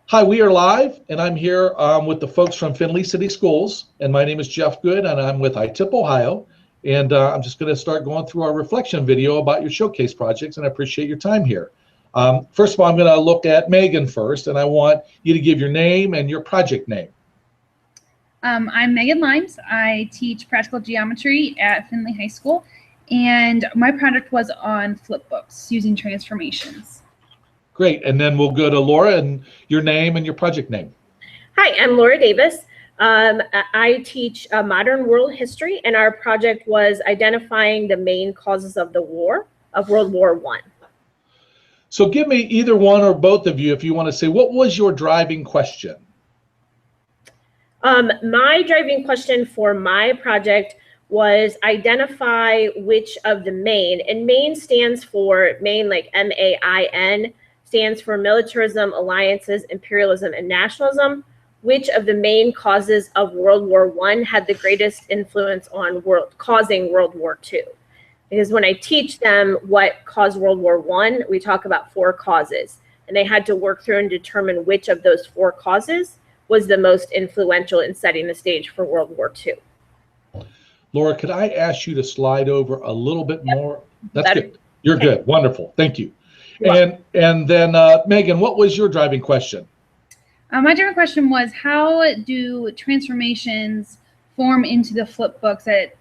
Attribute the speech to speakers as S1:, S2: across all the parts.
S1: Hi, we are live, and I'm here with the folks from Findlay City Schools, and my name is Jeff Good, and I'm with ITIP Ohio, and I'm just going to start going through our reflection video about your showcase projects, and I appreciate your time here. First of all, I'm going to look at Megan first, and I want you to give your name and your project name.
S2: I'm Megan Limes. I teach practical geometry at Findlay High School, and my project was on flipbooks using transformations.
S1: Great, and then we'll go to Laura and your name and your project name.
S3: Hi, I'm Laura Davis. I teach modern world history, and our project was identifying the main causes of the war, of World War I.
S1: So give me either one or both of you if you want to say, what was your driving question?
S3: My driving question for my project was identify which of the main, and main stands for main, like M-A-I-N, stands for militarism, alliances, imperialism, and nationalism. Which of the main causes of World War I had the greatest influence on causing World War II? Because when I teach them what caused World War I, we talk about 4 causes, and they had to work through and determine which of those 4 causes was the most influential in setting the stage for World War II.
S1: Laura, could I ask you to slide over a little bit more? That's
S3: Better.
S1: good. You're
S3: Okay.
S1: good. Wonderful. Thank you.
S3: You're
S1: And then Megan, what was your driving question?
S2: My driving question was, how do transformations form into the flip books that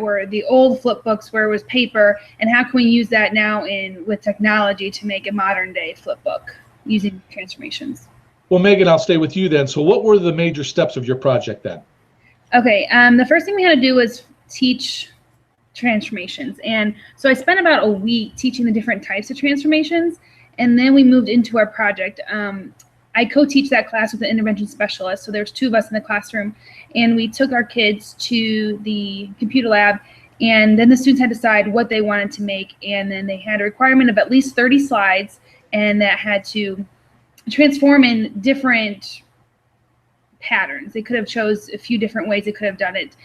S2: were the old flip books where it was paper, and how can we use that now with technology to make a modern day flip book using transformations?
S1: Well, Megan, I'll stay with you then. So what were the major steps of your project then?
S2: Okay, the first thing we had to do was teach transformations. And so I spent about a week teaching the different types of transformations, and then we moved into our project. I co-teach that class with an intervention specialist, so there's 2 of us in the classroom, and we took our kids to the computer lab, and then the students had to decide what they wanted to make, and then they had a requirement of at least 30 slides, and that had to transform in different patterns. They could have chose a few different ways they could have done it,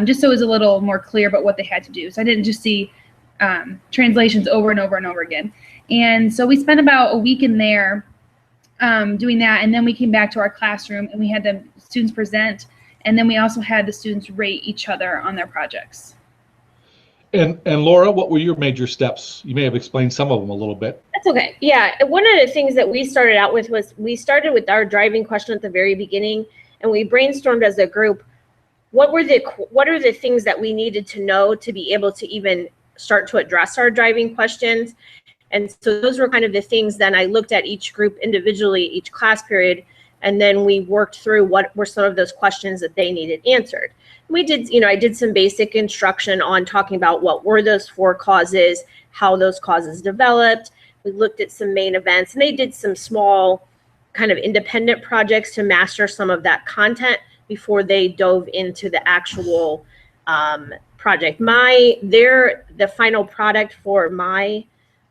S2: just so it was a little more clear about what they had to do. So I didn't just see translations over and over and over again. And so we spent about a week in there doing that, and then we came back to our classroom and we had the students present, and then we also had the students rate each other on their projects.
S1: And Laura, what were your major steps? You may have explained some of them a little bit.
S3: That's okay. Yeah, one of the things that we started out with was we started with our driving question at the very beginning, and we brainstormed as a group, what are the things that we needed to know to be able to even start to address our driving questions. And so those were kind of the things. Then I looked at each group individually, each class period, and then we worked through what were some of those questions that they needed answered. We did, I did some basic instruction on talking about what were those 4 causes, how those causes developed. We looked at some main events, and they did some small kind of independent projects to master some of that content before they dove into the actual project. The final product for my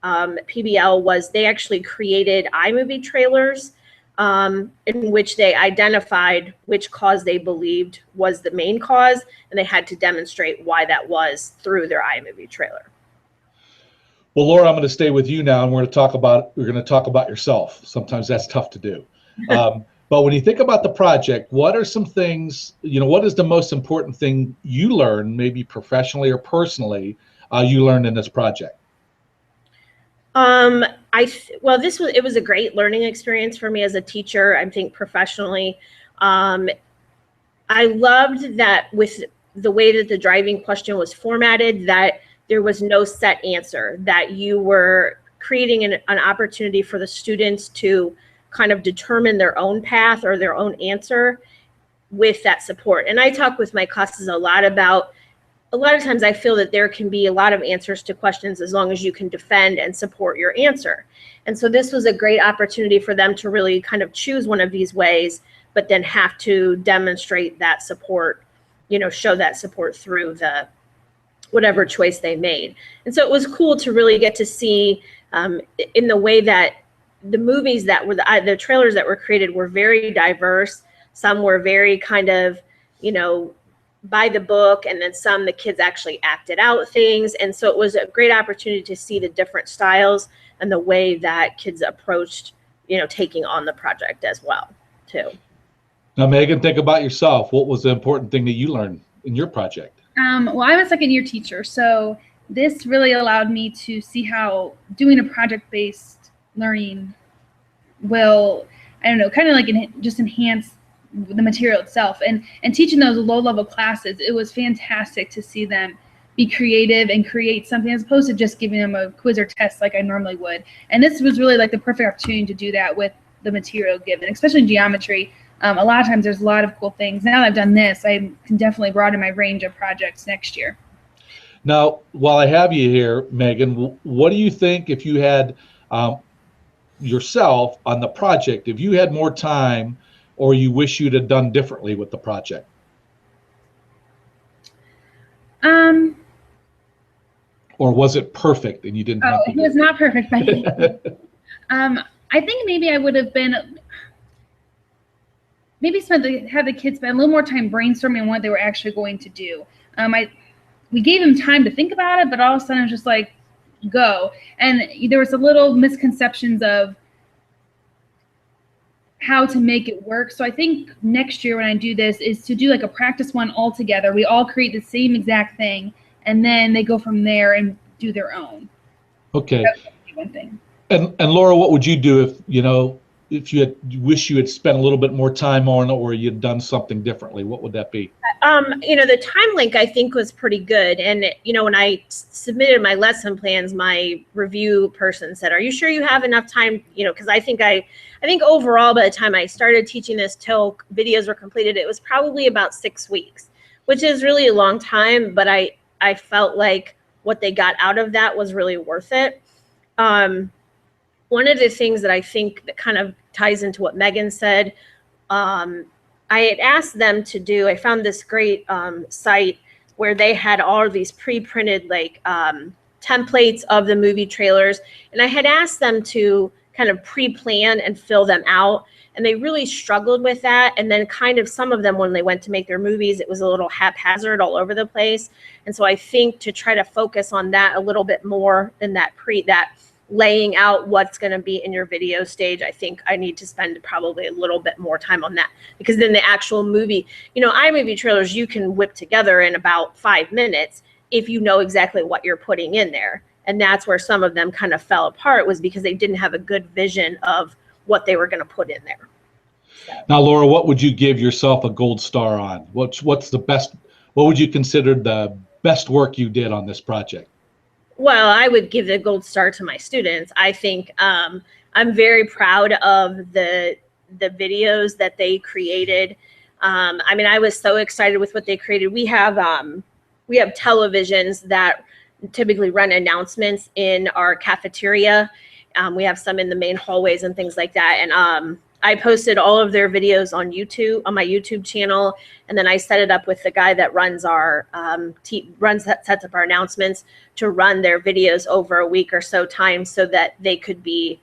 S3: PBL was they actually created iMovie trailers in which they identified which cause they believed was the main cause, and they had to demonstrate why that was through their iMovie trailer.
S1: Well, Laura, I'm going to stay with you now, and we're going to talk about yourself. Sometimes that's tough to do. But when you think about the project, what are some things, what is the most important thing you learned, maybe professionally or personally, you learned in this project?
S3: It was a great learning experience for me as a teacher. I think professionally, I loved that with the way that the driving question was formatted, that there was no set answer, that you were creating an opportunity for the students to kind of determine their own path or their own answer with that support. And I talk with my classes a lot of times I feel that there can be a lot of answers to questions as long as you can defend and support your answer. And so this was a great opportunity for them to really kind of choose one of these ways, but then have to demonstrate that support, show that support through the whatever choice they made. And so it was cool to really get to see in the way that the movies that were the trailers that were created were very diverse. Some were very kind of, by the book, and then some the kids actually acted out things. And so it was a great opportunity to see the different styles and the way that kids approached taking on the project as well too.
S1: Now, Megan, think about yourself. What was the important thing that you learned in your project?
S2: Well, I'm a second year teacher, so this really allowed me to see how doing a project-based learning will, I don't know, kind of like just enhance the material itself. And teaching those low-level classes, it was fantastic to see them be creative and create something as opposed to just giving them a quiz or test like I normally would. And this was really like the perfect opportunity to do that with the material given, especially in geometry. A lot of times there's a lot of cool things. Now that I've done this, I can definitely broaden my range of projects next year.
S1: Now, while I have you here, Megan, what do you think if you had yourself on the project, if you had more time or you wish you'd have done differently with the project? Or was it perfect and you didn't have to?
S2: It was not perfect by any means. I think maybe I would have been, maybe have the kids spend a little more time brainstorming on what they were actually going to do. We gave them time to think about it, but all of a sudden it was just like, go. And there was a little misconceptions of how to make it work. So I think next year when I do this is to do like a practice one all together. We all create the same exact thing, and then they go from there and do their own.
S1: Okay.
S2: That would be one thing. And
S1: Laura, what would you do if you wish you had spent a little bit more time on it or you'd done something differently? What would that be?
S3: The time link I think was pretty good. And, when I submitted my lesson plans, my review person said, are you sure you have enough time? Because I think overall by the time I started teaching this till videos were completed, it was probably about 6 weeks, which is really a long time. But I felt like what they got out of that was really worth it. One of the things that I think that kind of ties into what Megan said, I had asked them to do, I found this great site where they had all of these pre-printed templates of the movie trailers. And I had asked them to kind of pre-plan and fill them out. And they really struggled with that. And then kind of some of them, when they went to make their movies, it was a little haphazard all over the place. And so I think to try to focus on that a little bit more than that laying out what's going to be in your video stage, I think I need to spend probably a little bit more time on that, because then the actual movie, iMovie trailers you can whip together in about 5 minutes if you know exactly what you're putting in there. And that's where some of them kind of fell apart, was because they didn't have a good vision of what they were going to put in there. So.
S1: Now, Laura, what would you give yourself a gold star on? What's the best, what would you consider the best work you did on this project?
S3: Well, I would give the gold star to my students. I think I'm very proud of the videos that they created. I was so excited with what they created. We have televisions that typically run announcements in our cafeteria. We have some in the main hallways and things like that. And I posted all of their videos on YouTube, on my YouTube channel, and then I set it up with the guy that runs our sets up our announcements to run their videos over a week or so time, so that they could be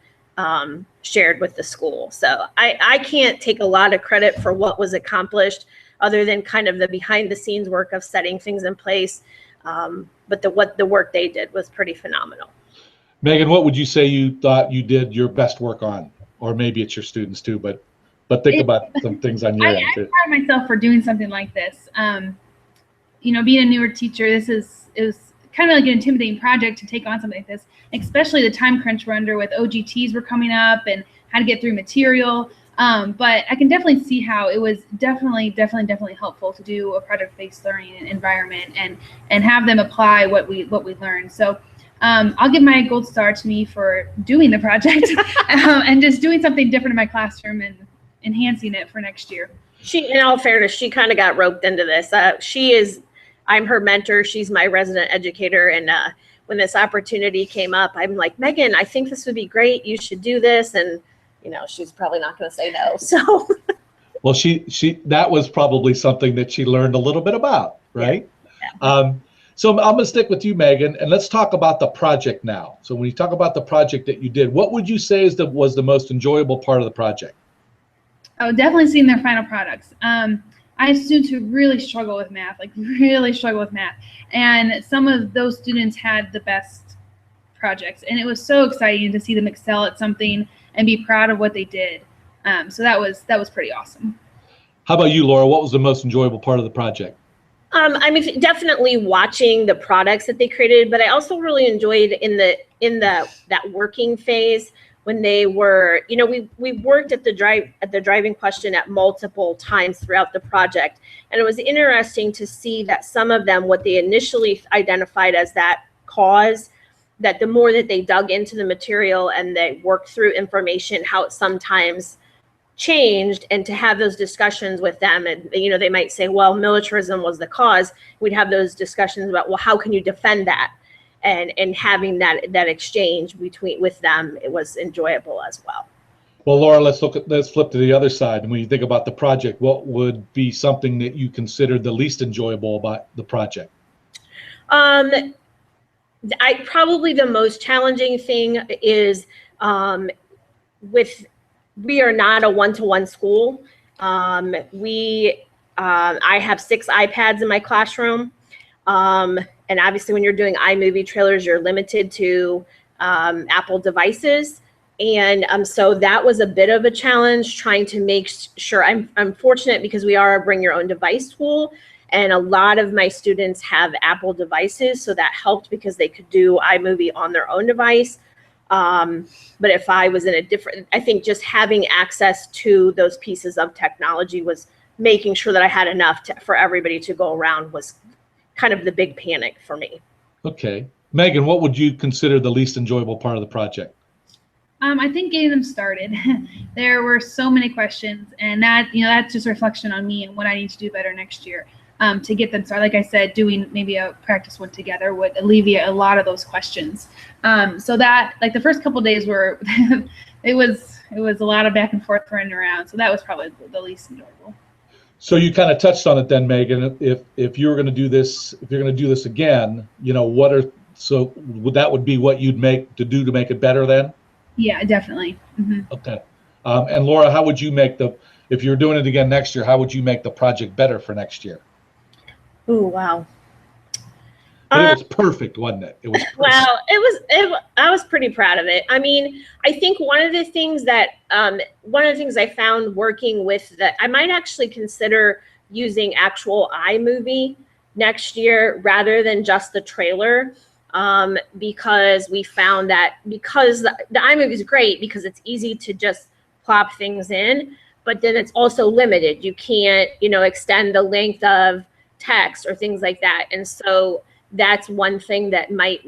S3: shared with the school. So I can't take a lot of credit for what was accomplished, other than kind of the behind the scenes work of setting things in place. But the work they did was pretty phenomenal.
S1: Megan, what would you say you thought you did your best work on? Or maybe it's your students too, but think about some things on your end too.
S2: I'm proud of myself for doing something like this. Being a newer teacher, it was kind of like an intimidating project to take on something like this, especially the time crunch we're under with OGTs were coming up and how to get through material. But I can definitely see how it was definitely helpful to do a project-based learning environment and have them apply what we learned. So. I'll give my gold star to me for doing the project and just doing something different in my classroom and enhancing it for next year.
S3: In all fairness, she kind of got roped into this. I'm her mentor. She's my resident educator. And when this opportunity came up, I'm like, Megan, I think this would be great. You should do this. And, she's probably not going to say no. So.
S1: Well, that was probably something that she learned a little bit about, right? Yeah. So I'm going to stick with you, Megan, and let's talk about the project now. So when you talk about the project that you did, what would you say was the most enjoyable part of the project?
S2: Oh, definitely seeing their final products. I have students who really struggle with math, and some of those students had the best projects, and it was so exciting to see them excel at something and be proud of what they did. So that was pretty awesome.
S1: How about you, Laura? What was the most enjoyable part of the project?
S3: I mean, definitely watching the products that they created, but I also really enjoyed in that working phase when they were, you know, we worked at the driving question at multiple times throughout the project, and it was interesting to see that some of them, what they initially identified as that cause, that the more that they dug into the material and they worked through information, how it sometimes changed, and to have those discussions with them, and you know, they might say, well, militarism was the cause. We'd have those discussions about, well, how can you defend that, and having that exchange with them, it was enjoyable as well.
S1: Well, Laura, let's flip to the other side. And when you think about the project, what would be something that you considered the least enjoyable about the project?
S3: Probably the most challenging thing is we are not a one-to-one school. I have 6 iPads in my classroom. And obviously when you're doing iMovie trailers, you're limited to Apple devices. And so that was a bit of a challenge, trying to make sure. I'm fortunate because we are a bring your own device school, and a lot of my students have Apple devices. So that helped because they could do iMovie on their own device. But if I was in a different, I think just having access to those pieces of technology was making sure that I had enough for everybody to go around was kind of the big panic for me.
S1: Okay. Megan, what would you consider the least enjoyable part of the project?
S2: I think getting them started. There were so many questions, and that's just a reflection on me and what I need to do better next year. To get them started, like I said, doing maybe a practice one together would alleviate a lot of those questions. So that, like, the first couple of days were, it was a lot of back and forth running around. So that was probably the least enjoyable.
S1: So you kind of touched on it then, Megan. If you were going to do this, if you're going to do this again, you know, that would be what you'd do to make it better then?
S2: Yeah, definitely. Mm-hmm.
S1: Okay. And Laura, how would you if you're doing it again next year, how would you make the project better for next year?
S3: Oh, wow.
S1: But it was perfect, wasn't it? It was perfect.
S3: Well, I was pretty proud of it. I mean, I think one of the things I found working with I might actually consider using actual iMovie next year rather than just the trailer, because we found that because the iMovie is great because it's easy to just plop things in, but then it's also limited. You can't, extend the length of text or things like that. And so that's one thing that might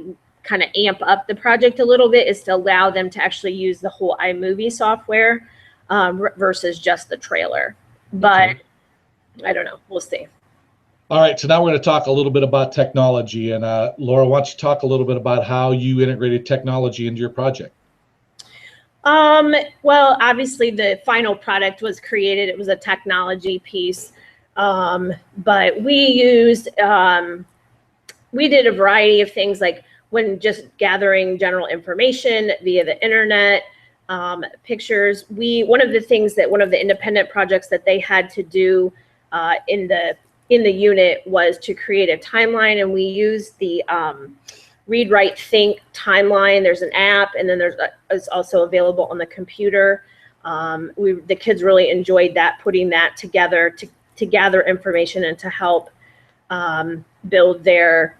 S3: kind of amp up the project a little bit, is to allow them to actually use the whole iMovie software versus just the trailer. But okay. I don't know. We'll see.
S1: All right. So now we're going to talk a little bit about technology. And Laura, why don't you talk a little bit about how you integrated technology into your project?
S3: Well, obviously the final product was created. It was a technology piece. But we did a variety of things, like when just gathering general information via the internet, pictures. One of the independent projects that they had to do in the unit was to create a timeline, and we used the Read, Write, Think timeline. There's an app, and then it's also available on the computer. The kids really enjoyed that, putting that together to gather information and to help build their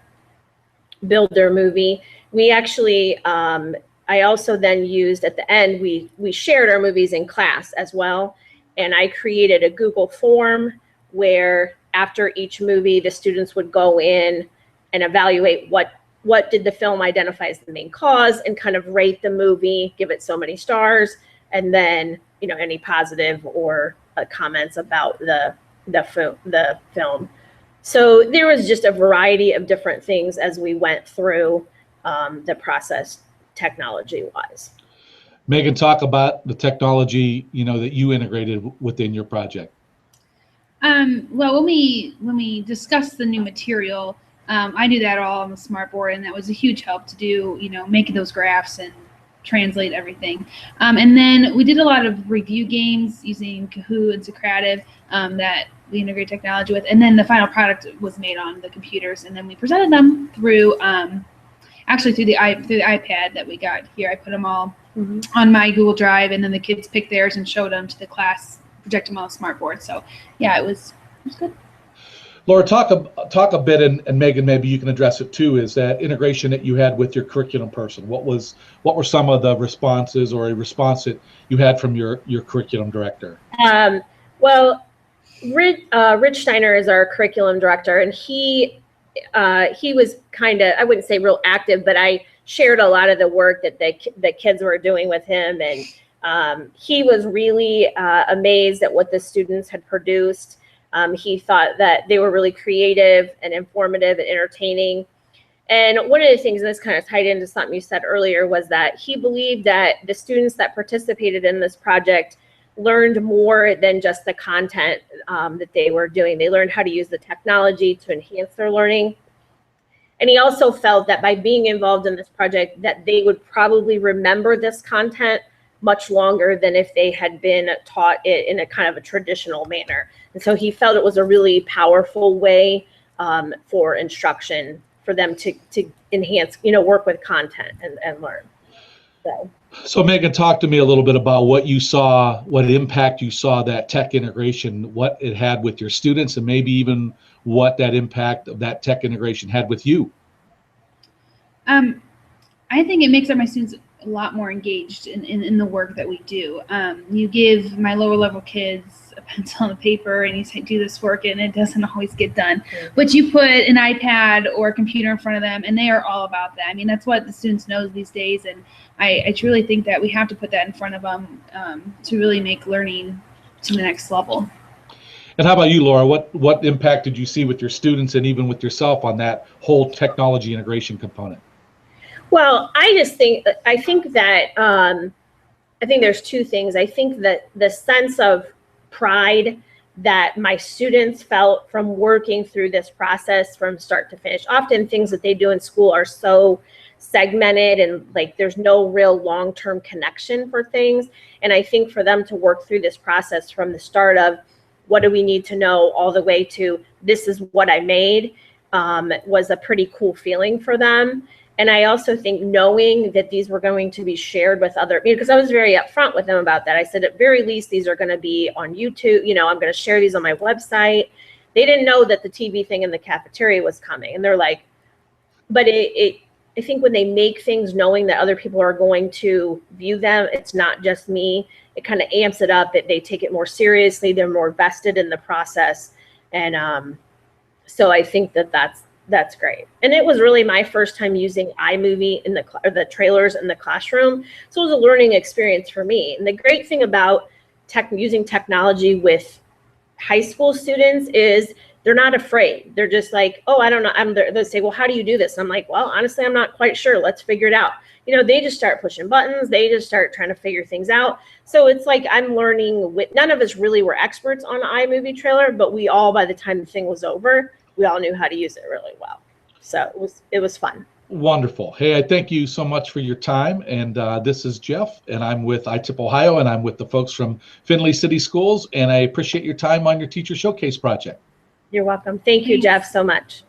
S3: movie. We actually, I also then used at the end, we shared our movies in class as well. And I created a Google form where after each movie, the students would go in and evaluate what did the film identify as the main cause, and kind of rate the movie, give it so many stars, and then, any positive or comments about the film. So there was just a variety of different things as we went through the process technology-wise.
S1: Megan, talk about the technology that you integrated within your project.
S2: Well, when we discussed the new material, I do that all on the smartboard, and that was a huge help to do, making those graphs and translate everything. And then we did a lot of review games using Kahoot and Socrative that we integrate technology with. And then the final product was made on the computers, and then we presented them through, actually through the iPad that we got here. I put them all on my Google Drive, and then the kids picked theirs and showed them to the class, projected them on a smart board. So yeah, it was good.
S1: Laura, talk a bit, and Megan, maybe you can address it too, is that integration that you had with your curriculum person. What were some of the responses, or a response that you had from your curriculum director?
S3: Well, Rich Steiner is our curriculum director, and he was kind of, I wouldn't say real active, but I shared a lot of the work that the kids were doing with him, and he was really amazed at what the students had produced. He thought that they were really creative and informative and entertaining. And one of the things, and this kind of tied into something you said earlier, was that he believed that the students that participated in this project learned more than just the content that they were doing. They learned how to use the technology to enhance their learning. And he also felt that by being involved in this project, that they would probably remember this content much longer than if they had been taught it in a kind of a traditional manner. And so he felt it was a really powerful way for instruction, for them to enhance, work with content and learn.
S1: So Megan, talk to me a little bit about what you saw, what impact you saw that tech integration, what it had with your students, and maybe even what that impact of that tech integration had with you.
S2: I think it makes my students a lot more engaged in the work that we do. You give my lower level kids a pencil and a paper and you say, do this work, and it doesn't always get done. But you put an iPad or a computer in front of them, and they are all about that. I mean, that's what the students know these days, and I truly think that we have to put that in front of them to really make learning to the next level.
S1: And how about you, Laura? What impact did you see with your students and even with yourself on that whole technology integration component?
S3: Well, I think there's two things. I think that the sense of pride that my students felt from working through this process from start to finish. Often things that they do in school are so segmented and like there's no real long-term connection for things. And I think for them to work through this process from the start of what do we need to know all the way to this is what I made was a pretty cool feeling for them. And I also think knowing that these were going to be shared with other, because I was very upfront with them about that. I said, at very least, these are going to be on YouTube. I'm going to share these on my website. They didn't know that the TV thing in the cafeteria was coming. And they're like, but I think when they make things knowing that other people are going to view them, it's not just me. It kind of amps it up. They take it more seriously. They're more vested in the process. And so I think that's great. And it was really my first time using iMovie in the trailers in the classroom. So it was a learning experience for me. And the great thing about using technology with high school students is they're not afraid. They're just like, oh, I don't know. They'll say, well, how do you do this? And I'm like, well, honestly, I'm not quite sure. Let's figure it out. They just start pushing buttons. They just start trying to figure things out. So it's like I'm learning none of us really were experts on iMovie trailer, but we all, by the time the thing was over, we all knew how to use it really well. So it was fun.
S1: Wonderful. Hey, I thank you so much for your time. And this is Jeff, and I'm with ITIP Ohio, and I'm with the folks from Findlay City Schools. And I appreciate your time on your Teacher Showcase project.
S3: You're welcome. Thank you, Jeff, so much.